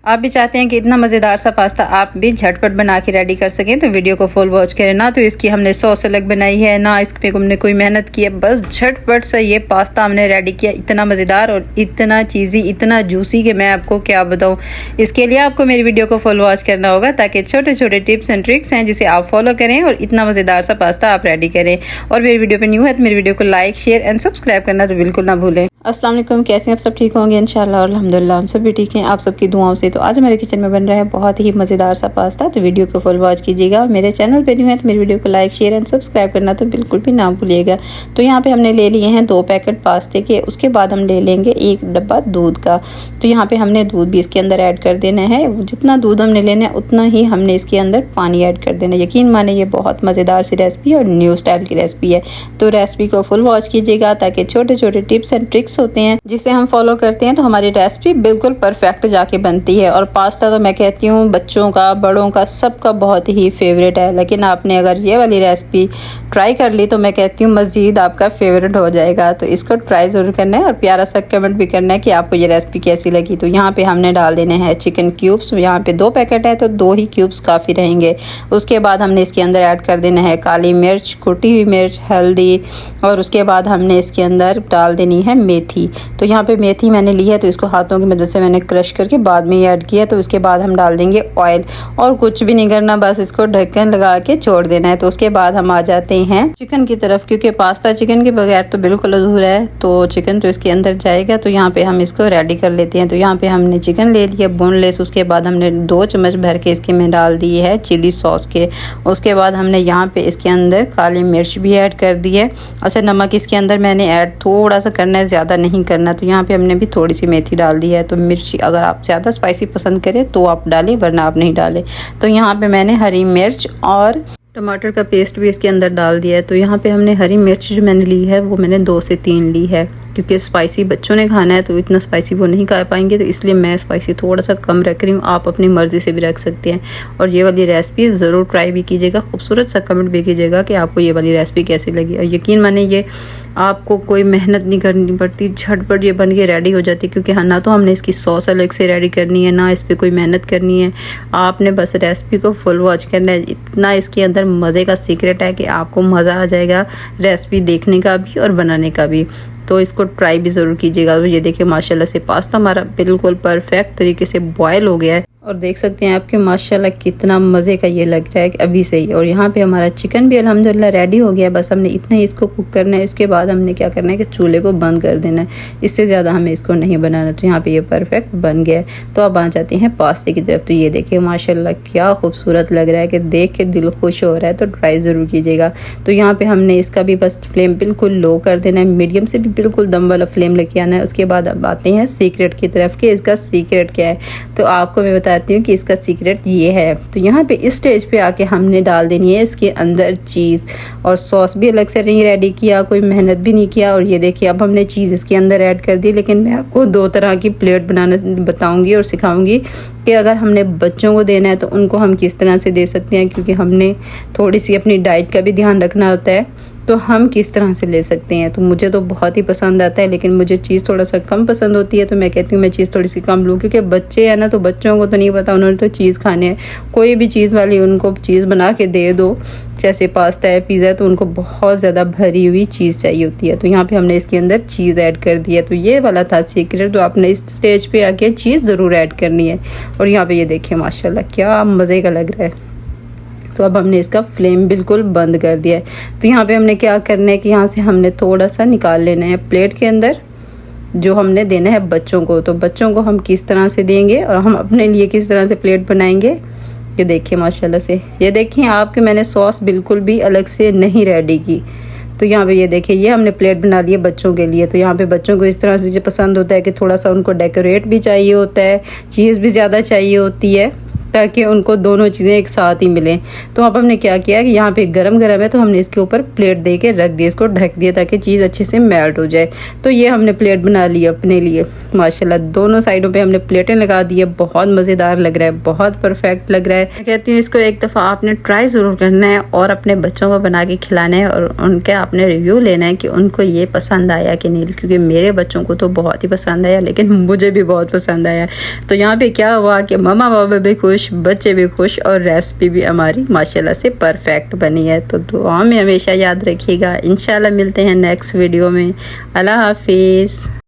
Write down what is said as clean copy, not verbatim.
आप भी चाहते हैं कि इतना मज़ेदार सा पास्ता आप भी झटपट बना के रेडी कर सकें तो वीडियो को फुल वॉच करें। ना तो इसकी हमने सॉस अलग बनाई है, ना इस पे हमने कोई मेहनत की है, बस झटपट से ये पास्ता हमने रेडी किया। इतना मज़ेदार और इतना चीज़ी, इतना जूसी कि मैं आपको क्या बताऊं। इसके लिए आपको मेरी वीडियो को फुल वॉच करना होगा ताकि छोटे छोटे टिप्स एंड ट्रिक्स हैं जिसे आप फॉलो करें और इतना मज़ेदार सा पास्ता आप रेडी करें। और मेरी वीडियो पर न्यू है तो मेरी वीडियो को लाइक, शेयर एंड सब्सक्राइब करना तो बिल्कुल ना भूलें। अस्सलाम वालेकुम, कैसे हैं आप सब? ठीक होंगे इंशाल्लाह और अल्हम्दुलिल्लाह हम सब भी ठीक हैं आप सबकी दुआओं से। तो आज हमारे किचन में बन रहा है बहुत ही मज़ेदार सा पास्ता, तो वीडियो को फुल वॉच कीजिएगा। और मेरे चैनल पे न्यू है तो मेरी वीडियो को लाइक, शेयर एंड सब्सक्राइब करना तो बिल्कुल भी ना भूलिएगा। तो यहाँ पे हमने ले लिए हैं 2 पैकेट पास्ते के, उसके बाद हम ले लेंगे 1 डब्बा दूध का। तो यहाँ पे हमने दूध भी इसके अंदर ऐड कर देना है। जितना दूध हमने लेना है उतना ही हमने इसके अंदर पानी ऐड कर देना है। यकीन माने ये बहुत मज़ेदार सी रेसिपी और न्यू स्टाइल की रेसिपी है। तो रेसिपी को फुल वॉच कीजिएगा ताकि छोटे छोटे टिप्स एंड ट्रिक्स होते हैं जिसे हम फॉलो करते हैं तो हमारी रेसिपी बिल्कुल परफेक्ट जाके बनती है। और पास्ता तो मैं कहती हूँ बच्चों का, बड़ों का, सबका बहुत ही फेवरेट है। लेकिन आपने अगर ये वाली रेसिपी ट्राई कर ली तो मैं कहती हूँ मज़ीद आपका फेवरेट हो जाएगा। तो इसको ट्राई ज़रूर करना है और प्यारा सा कमेंट भी करना है कि आपको ये रेसिपी कैसी लगी। तो यहाँ पे हमने डाल देने हैं चिकन क्यूब्स। यहाँ पे 2 पैकेट है तो 2 ही क्यूब्स काफ़ी रहेंगे। उसके बाद हमने इसके अंदर ऐड कर देना है काली मिर्च, कुटी हुई मिर्च, हल्दी, और उसके बाद हमने इसके अंदर डाल देनी है मेथी। तो यहाँ पे मेथी मैंने ली है तो इसको हाथों की मदद से मैंने क्रश करके बाद में ही ऐड किया। तो उसके बाद हम डाल देंगे ऑयल, और कुछ भी नहीं करना, बस इसको ढक्कन लगा के छोड़ देना है। तो उसके बाद हम आ जाते हैं चिकन की तरफ, क्योंकि पास्ता चिकन के बगैर तो बिल्कुल अधूरा है। तो चिकन तो इसके अंदर जाएगा। तो यहाँ पे हम इसको रेडी कर लेते हैं। तो यहाँ पे हमने चिकन ले लिया बोनलेस। उसके बाद हमने 2 चम्मच भर के इसके में डाल दी है चिली सॉस के। उसके बाद हमने यहाँ पे इसके अंदर काली मिर्च भी ऐड कर दी है। अच्छा, नमक इसके अंदर मैंने ऐड थोड़ा सा करना है, ज़्यादा नहीं करना। तो यहाँ पे हमने भी थोड़ी सी मेथी डाल दी है। तो मिर्ची अगर आप ज़्यादा स्पाइसी पसंद करें तो आप डालें, वरना आप नहीं डालें। तो यहाँ पे मैंने हरी मिर्च और टमाटर का पेस्ट भी इसके अंदर डाल दिया है। तो यहाँ पे हमने हरी मिर्च जो मैंने ली है वो मैंने 2 से 3 ली है, क्योंकि स्पाइसी बच्चों ने खाना है तो इतना स्पाइसी वो नहीं खा पाएंगे। तो इसलिए मैं स्पाइसी थोड़ा सा कम रख रही हूँ। आप अपनी मर्ज़ी से भी रख सकते हैं। और ये वाली रेसिपी ज़रूर ट्राई भी कीजिएगा, खूबसूरत सा कमेंट भी कीजिएगा कि आपको ये वाली रेसिपी कैसी लगी। और यकीन माने ये आपको कोई मेहनत नहीं करनी पड़ती, झटपट ये बन के रेडी हो जाती है। क्योंकि हाँ, ना तो हमने इसकी सॉस अलग से रेडी करनी है, ना इस पर कोई मेहनत करनी है। आपने बस रेसिपी को फुल वॉच करना है। इतना इसके अंदर मज़े का सीक्रेट है कि आपको मज़ा आ जाएगा रेसिपी देखने का भी और बनाने का भी। तो इसको ट्राई भी ज़रूर कीजिएगा। तो ये देखिए माशाल्लाह से पास्ता हमारा बिल्कुल परफेक्ट तरीके से बॉयल हो गया है। और देख सकते हैं आपके माशाल्लाह कितना मज़े का ये लग रहा है अभी से ही। और यहाँ पे हमारा चिकन भी अल्हम्दुलिल्लाह रेडी हो गया। बस हमने इतना ही इसको कुक करना है। इसके बाद हमने क्या करना है कि चूल्हे को बंद कर देना है। इससे ज़्यादा हमें इसको नहीं बनाना। तो यहाँ पे ये परफेक्ट बन गया है। तो अब आ जाते हैं पास्ते की तरफ। तो ये देखिए माशाल्लाह क्या खूबसूरत लग रहा है कि देख के दिल खुश हो रहा है। तो ट्राई ज़रूर कीजिएगा। तो यहाँ पर हमने इसका भी बस फ्लेम बिल्कुल लो कर देना है, मीडियम से भी बिल्कुल दम वाला फ्लेम लेके आना है। उसके बाद अब आते हैं सीक्रेट की तरफ कि इसका सीक्रेट क्या है। तो आपको मैं बताती हूँ कि इसका सीक्रेट ये है। तो यहाँ पे इस स्टेज पे आके हमने डाल देनी है इसके अंदर चीज़। और सॉस भी अलग से नहीं रेडी किया, कोई मेहनत भी नहीं किया। और ये देखिए अब हमने चीज़ इसके अंदर ऐड कर दी। लेकिन मैं आपको 2 तरह की प्लेट बनाना बताऊंगी और सिखाऊंगी कि अगर हमने बच्चों को देना है तो उनको हम किस तरह से दे सकते हैं। क्योंकि हमने थोड़ी सी अपनी डाइट का भी ध्यान रखना होता है, तो हम किस तरह से ले सकते हैं। तो मुझे तो बहुत ही पसंद आता है, लेकिन मुझे चीज़ थोड़ा सा कम पसंद होती है। तो मैं कहती हूँ मैं चीज़ थोड़ी सी कम लूँ, क्योंकि बच्चे हैं ना, तो बच्चों को तो नहीं पता, उन्होंने तो चीज़ खाने है। कोई भी चीज़ वाली उनको चीज़ बना के दे दो, जैसे पास्ता है, पिज़्ज़ा, तो उनको बहुत ज़्यादा भरी हुई चीज़ चाहिए होती है। तो यहाँ पे हमने इसके अंदर चीज़ ऐड कर दी है। तो ये वाला था सीक्रेट। तो आपने इस स्टेज पे आके चीज़ ज़रूर ऐड करनी है। और यहाँ पे ये देखिए माशाल्लाह क्या मज़े का लग रहा है। तो अब हमने इसका फ्लेम बिल्कुल बंद कर दिया है। तो यहाँ पे हमने क्या करना है कि यहाँ से हमने थोड़ा सा निकाल लेना है प्लेट के अंदर, जो हमने देना है बच्चों को। तो बच्चों को हम किस तरह से देंगे और हम अपने लिए किस तरह से प्लेट बनाएंगे, ये देखिए माशाल्लाह से। ये देखिए आपके मैंने सॉस बिल्कुल भी अलग से नहीं रेडी की। तो यहाँ पे ये देखिए ये हमने प्लेट बना ली है बच्चों के लिए। तो यहाँ पे बच्चों को इस तरह से जो पसंद होता है कि थोड़ा सा उनको डेकोरेट भी चाहिए होता है, चीज़ भी ज़्यादा चाहिए होती है, ताकि उनको दोनों चीज़ें एक साथ ही मिलें। तो अब हमने क्या किया कि यहाँ पे गरम गरम है तो हमने इसके ऊपर प्लेट दे के रख दिया, इसको ढक दिया ताकि चीज़ अच्छे से मेल्ट हो जाए। तो ये हमने प्लेट बना ली अपने लिए। माशाल्लाह दोनों साइडों पे हमने प्लेटें लगा दी है। बहुत मज़ेदार लग रहा है, बहुत परफेक्ट लग रहा है। मैं कहती हूँ इसको एक दफ़ा आपने ट्राई ज़रूर करना है और अपने बच्चों को बना के खिलाना है और उनके आपने रिव्यू लेना है कि उनको ये पसंद आया कि नहीं, क्योंकि मेरे बच्चों को तो बहुत ही पसंद आया, लेकिन मुझे भी बहुत पसंद आया। तो यहाँ पे क्या हुआ कि मम्मा पापा भी खुश, बच्चे भी खुश और रेसिपी भी हमारी माशाल्लाह से परफेक्ट बनी है। तो दुआ में हमेशा याद रखिएगा। इंशाल्लाह मिलते हैं नेक्स्ट वीडियो में। अल्लाह हाफिज़।